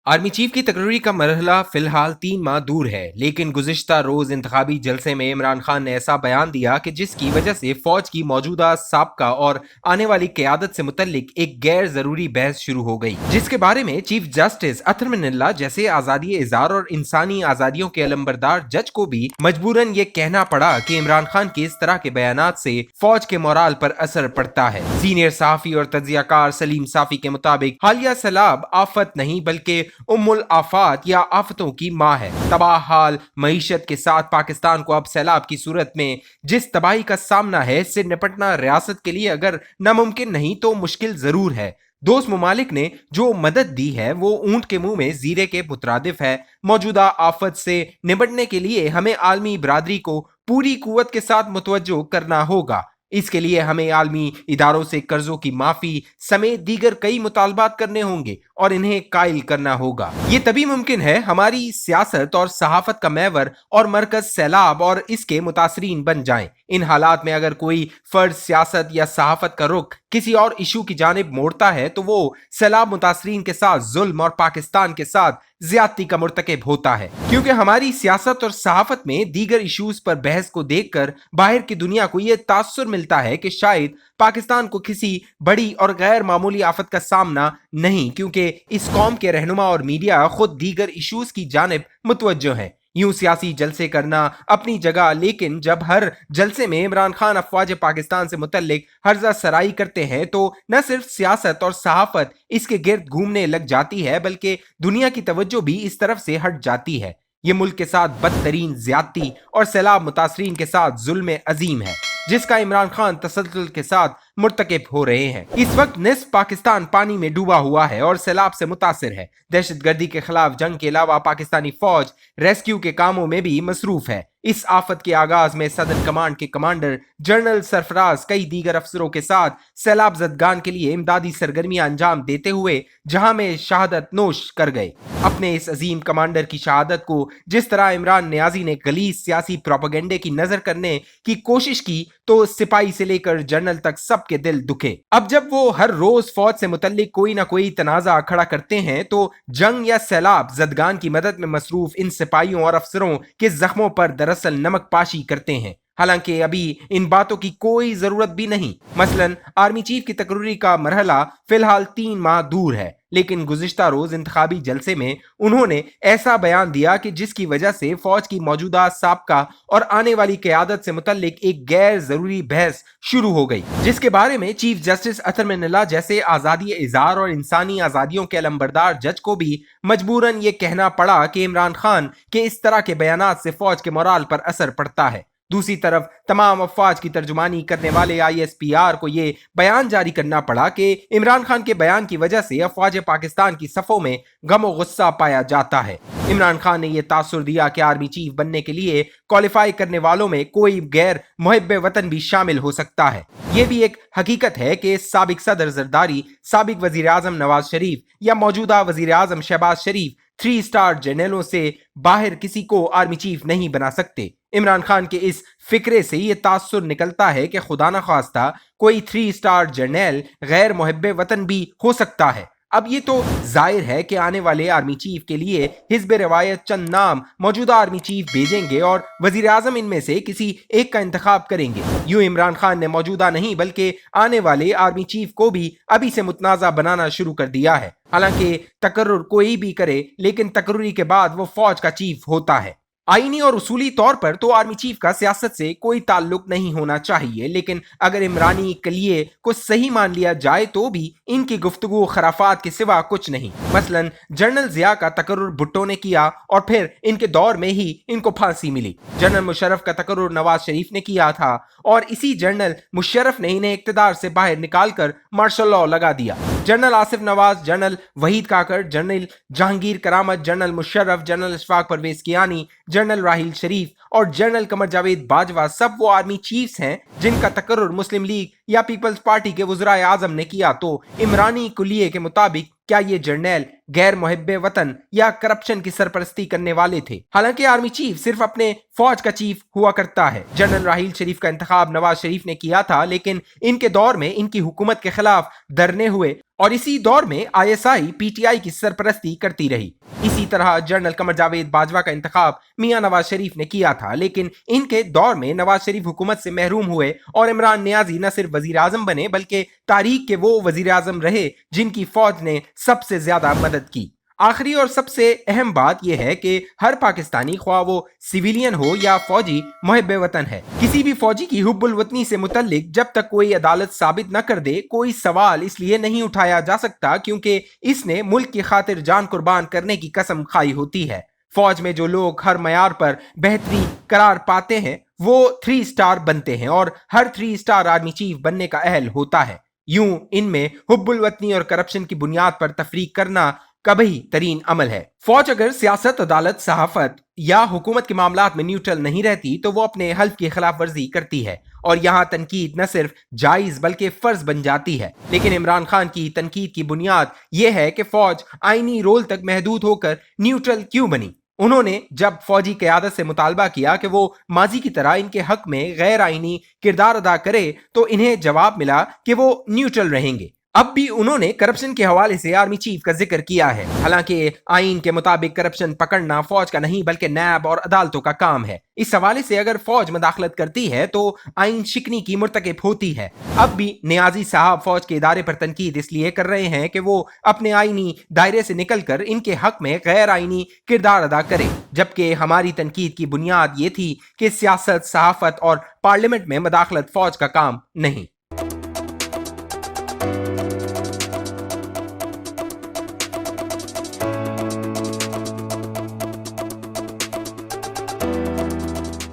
Army chief की तकरीरी का मरहला फिलहाल 3 माह दूर है, लेकिन गुज़िश्ता रोज इंतखाबी जलसे में इमरान खान ने ऐसा बयान दिया कि जिसकी वजह से फौज की मौजूदा साबका और आने वाली क़यादत से मुतल्लिक एक गैर जरूरी बहस शुरू हो गई, जिसके बारे में चीफ जस्टिस अतर मिनल्ला जैसे आज़ादी इज़हार और इंसानी आज़ादियों के अलंबरदार जज को भी मजबूरन ये कहना पड़ा कि इमरान खान के इस तरह के बयानात से फौज के मोराल पर असर पड़ता है। सीनियर सहाफ़ी और तज्ज़ियाकार सलीम साफ़ी के मुताबिक हालिया सैलाब आफत नहीं बल्कि उम्मुल आफात या आफतों की माँ है। तबाह हाल मईशत के साथ पाकिस्तान को अब सैलाब की सूरत में जिस तबाही का सामना है, इससे निपटना रियासत के लिए अगर नामुमकिन नहीं तो मुश्किल जरूर है। दोस्त मुमालिक ने जो मदद दी है वो ऊंट के मुंह में जीरे के मुतरादिफ है। मौजूदा आफत से निपटने के लिए हमें आलमी बरादरी को पूरी कुव्वत के साथ मुतवज्जो करना होगा। इसके लिए हमें आलमी इदारों से कर्जों की माफी समेत दीगर कई मुतालबात करने होंगे और इन्हें कायल करना होगा। ये तभी मुमकिन है हमारी सियासत और सहाफत का महवर और मरकज सैलाब और इसके मुतासरीन बन जाएं। इन हालात में अगर कोई फर्ज सियासत या सहाफत का रुख किसी और इशू की जानिब मोड़ता है तो वो सैलाब मुतासरीन के साथ जुल्म और पाकिस्तान के साथ ज्यादती का मुर्तकिब होता है, क्योंकि हमारी सियासत और सहाफत में दीगर इशूज पर बहस को देखकर बाहर की दुनिया को यह तासुर मिलता है कि शायद पाकिस्तान को किसी बड़ी और गैर मामूली आफत का सामना नहीं, क्योंकि इस कौम के रहनुमा और मीडिया खुद दीगर इशूज की जानिब मुतवज्जो है। यूं सियासी जलसे करना अपनी जगह, लेकिन जब हर जलसे में इमरान खान अफवाज पाकिस्तान से मुतल्लिक हर्जा सराई करते हैं तो न सिर्फ सियासत और सहाफत इसके गिर्द घूमने लग जाती है बल्कि दुनिया की तवज्जो भी इस तरफ से हट जाती है। ये मुल्क के साथ बदतरीन ज्यादती और सैलाब मुतासरीन के साथ जुल्म अजीम है जिसका इमरान खान तसल्सल के साथ मुर्तकिब हो रहे हैं। इस वक्त निस्फ पाकिस्तान पानी में डूबा हुआ है और सैलाब से मुतासिर है। दहशतगर्दी के खिलाफ जंग के अलावा पाकिस्तानी फौज रेस्क्यू के कामों में भी मसरूफ है। इस आफत के आगाज में सदर कमांड के कमांडर जनरल सरफराज कई दीगर अफसरों के साथ सैलाब जदगान के लिए इमदादी सरगर्मियां अंजाम देते हुए जहां में शहादत नोश कर गए। अपने इस अजीम कमांडर की शहादत को जिस तरह इमरान नियाजी ने गलीज सियासी प्रोपेगेंडे की नजर करने की कोशिश की तो सिपाही से लेकर जनरल तक सबके दिल दुखे। अब जब वो हर रोज फौज से मुतल्लिक कोई ना कोई तनाजा खड़ा करते हैं तो जंग या सैलाब जदगान की मदद में मसरूफ इन सिपाहियों और अफसरों के जख्मों पर दरअसल नमक पाशी करते हैं, हालांकि अभी इन बातों की कोई जरूरत भी नहीं। मसलन आर्मी चीफ की तकरीरी का मरहला फिलहाल 3 माह दूर है, लेकिन गुज़िश्ता रोज इंतखाबी जलसे में उन्होंने ऐसा बयान दिया कि जिसकी वजह से फौज की मौजूदा साबका और आने वाली क़यादत से मुतल्लिक एक गैर जरूरी बहस शुरू हो गई, जिसके बारे में चीफ जस्टिस अतर मिनल्ला जैसे आज़ादी इज़हार और इंसानी आज़ादियों के अलंबरदार जज को भी मजबूरन ये कहना पड़ा कि इमरान खान के इस तरह के बयानात से फौज के मोराल पर असर पड़ता है। दूसरी तरफ तमाम अफवाज की तर्जुमानी करने वाले ISPR को ये बयान जारी करना पड़ा कि इमरान खान के बयान की वजह से अफवाज पाकिस्तान की सफ़ों में गम और गुस्सा पाया जाता है। इमरान खान ने यह तासुर दिया कि आर्मी चीफ बनने के लिए क्वालिफाई करने वालों में कोई गैर मुहिब्बे वतन भी शामिल हो सकता है। ये भी एक हकीकत है कि साबिक सदर जरदारी, साबिक वजीर आजम नवाज शरीफ या मौजूदा वजीर आजम शहबाज शरीफ 3 स्टार जनरलों से बाहर किसी को आर्मी चीफ नहीं बना सकते। इमरान खान के इस फिक्रे से ये तासुर निकलता है कि खुदा न खास्ता कोई 3 स्टार जनरल गैर मुहिब्बे वतन भी हो सकता है। अब ये तो जाहिर है कि आने वाले आर्मी चीफ के लिए हिज़्ब रिवायत चंद नाम मौजूदा आर्मी चीफ भेजेंगे और वजीर आजम इनमें से किसी एक का इंतखाब करेंगे। यूं इमरान खान ने मौजूदा नहीं बल्कि आने वाले आर्मी चीफ को भी अभी से मुतनाज़ा बनाना शुरू कर दिया है। हालांकि तकर्रुर कोई भी करे, लेकिन तकर्रुरी के बाद वो फौज का चीफ होता है। आईनी और उसूली तौर पर तो आर्मी चीफ का सियासत से कोई ताल्लुक नहीं होना चाहिए, लेकिन अगर इमरानी कलिये को सही मान लिया जाए तो भी इनकी गुफ्तगू खराफात के सिवा कुछ नहीं। मसलन जनरल जिया का तकर्रुर भुट्टो ने किया और फिर इनके दौर में ही इनको फांसी मिली। जनरल मुशर्रफ का तकर्रुर नवाज शरीफ ने किया था और इसी जनरल मुशर्रफ ने इन्हें इक्तदार से बाहर निकालकर मार्शल लॉ लगा दिया। General Asif Nawaz, general Waheed Kakar, general Jahangir Karamat, general Musharraf, general Ishfaq Parvez Kayani, general Raheel Sharif और जनरल कमर जावेद बाजवा सब वो आर्मी चीफ्स हैं जिनका तकर्रुर मुस्लिम लीग या पीपल्स पार्टी के वज़राए आज़म ने किया। तो इमरानी कुलिये के मुताबिक क्या ये जर्नैल गैर मुहिब्बे वतन या करप्शन की सरपरस्ती करने वाले थे। हालांकि आर्मी चीफ सिर्फ अपने फौज का चीफ हुआ करता है। जनरल राहील शरीफ का इंतखाब नवाज शरीफ ने किया था, लेकिन इनके दौर में इनकी हुकूमत के खिलाफ धरने हुए और इसी दौर में आईएसआई पीटीआई की सरपरस्ती करती रही। इसी तरह जनरल कमर जावेद बाजवा का इंतखाब मियां नवाज शरीफ ने किया था, लेकिन इनके दौर में नवाज शरीफ हुकूमत से महरूम हुए और इमरान नियाजी न सिर्फ वजीर आजम बने बल्कि तारीख के वो वजीर आजम रहे जिनकी फौज ने सबसे ज्यादा मदद की। आखिरी और सबसे अहम बात यह है कि हर पाकिस्तानी, ख्वाह वो सिविलियन हो या फौजी, मुहिब्बे वतन है। किसी भी फौजी की हुब्बुल वतनी से मुतल्लिक जब तक कोई अदालत साबित न कर दे, कोई सवाल इसलिए नहीं उठाया जा सकता क्योंकि इसने मुल्क की खातिर जान कुर्बान करने की कसम खाई होती है। फौज में जो लोग हर मयार पर बेहतरी करार पाते हैं वो 3 स्टार बनते हैं और हर 3 स्टार आर्मी चीफ बनने का अहल होता है। यूं इनमें हुब्बुल वतनी और करप्शन की बुनियाद पर तफरीक करना कबही तरीन अमल है। फौज अगर सियासत, अदालत, सहाफत या हुकूमत के मामलात में न्यूट्रल नहीं रहती तो वो अपने हल्फ की खिलाफ वर्जी करती है और यहाँ तनकीद न सिर्फ जायज बल्कि फर्ज बन जाती है। लेकिन इमरान खान की तनकीद की बुनियाद यह है कि फौज आईनी रोल तक महदूद होकर न्यूट्रल क्यों बनी। उन्होंने जब फौजी क़यादत से मुतालबा किया कि वो माजी की तरह इनके हक में गैर आईनी किरदार अदा करे तो इन्हें जवाब मिला कि वो न्यूट्रल रहेंगे। अब भी उन्होंने करप्शन के हवाले से आर्मी चीफ का जिक्र किया है। हालांकि आइन के मुताबिक करप्शन पकड़ना फौज का नहीं बल्कि नैब और अदालतों का काम है। इस हवाले से अगर फौज मदाखलत करती है तो आइन शिकनी की मुर्तकिब होती है। अब भी नियाजी साहब फौज के इदारे पर तनकीद इसलिए कर रहे हैं कि वो अपने आईनी दायरे से निकलकर इनके हक में गैर आईनी किरदार अदा करें, जबकि हमारी तनकीद की बुनियाद ये थी कि सियासत, सहाफत और पार्लियामेंट में मदाखलत फौज का काम नहीं।